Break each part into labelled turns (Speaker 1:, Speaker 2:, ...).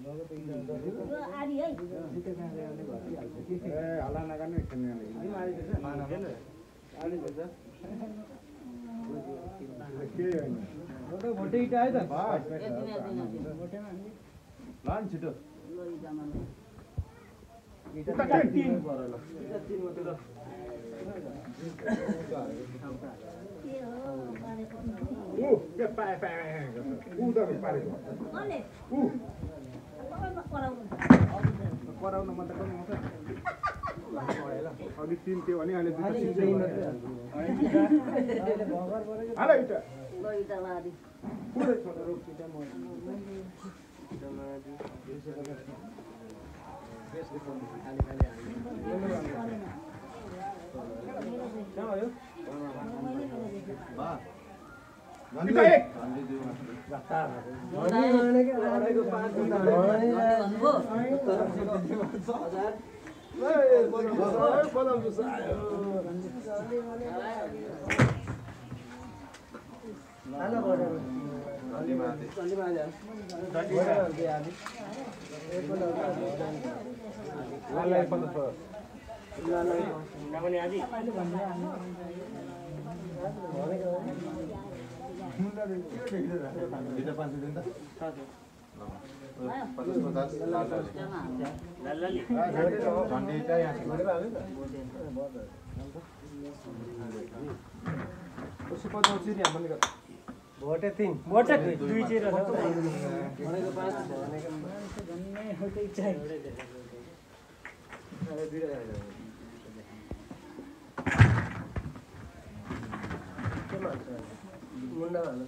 Speaker 1: आदि है
Speaker 2: ए हल्ला नगर्नु खेल्ने के हैन
Speaker 3: भोटे इटा है त
Speaker 2: लान छिटो
Speaker 3: इटा तीन परला इटा तीन मात्र
Speaker 2: के पाए उदर पारेको
Speaker 1: अले
Speaker 2: कराउन मन त गर्नु मात्र अघि तीन थियो भने अहिले दुईटा सिक्दै हालै इटा
Speaker 1: लइटा लादी
Speaker 2: पुरै छोरा रोक इटा म
Speaker 3: भोटे तीन भोटे दुई चिर भनेको पाँच भनेको गन्ने होटै चाहिँ के मान्छ मुन्डा भन्नु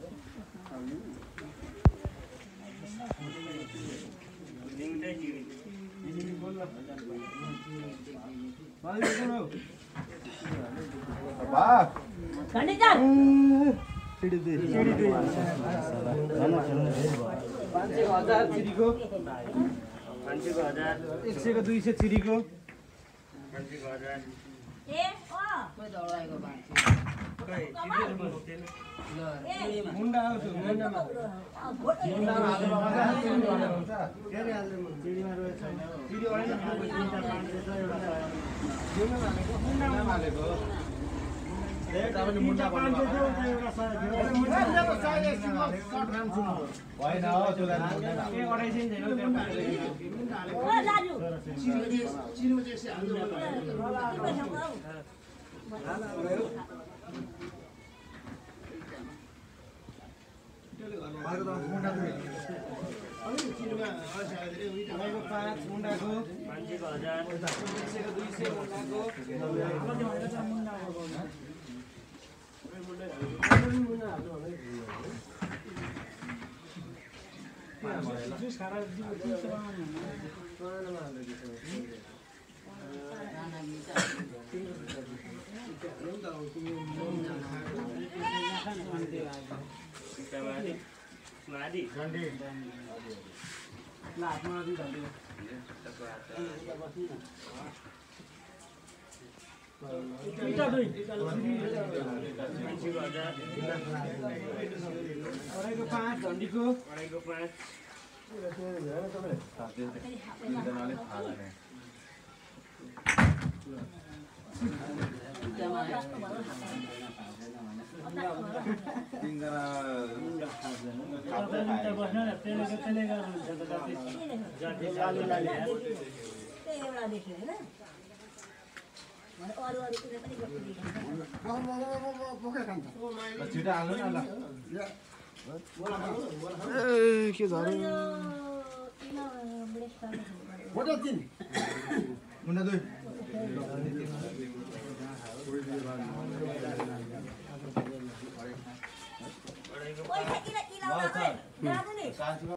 Speaker 1: घण्टे
Speaker 3: चिरीको 100 को 200 चिरीको
Speaker 1: ए ओ कोइ दौडाएको
Speaker 3: मुन्डा आउँछ मुन्डामा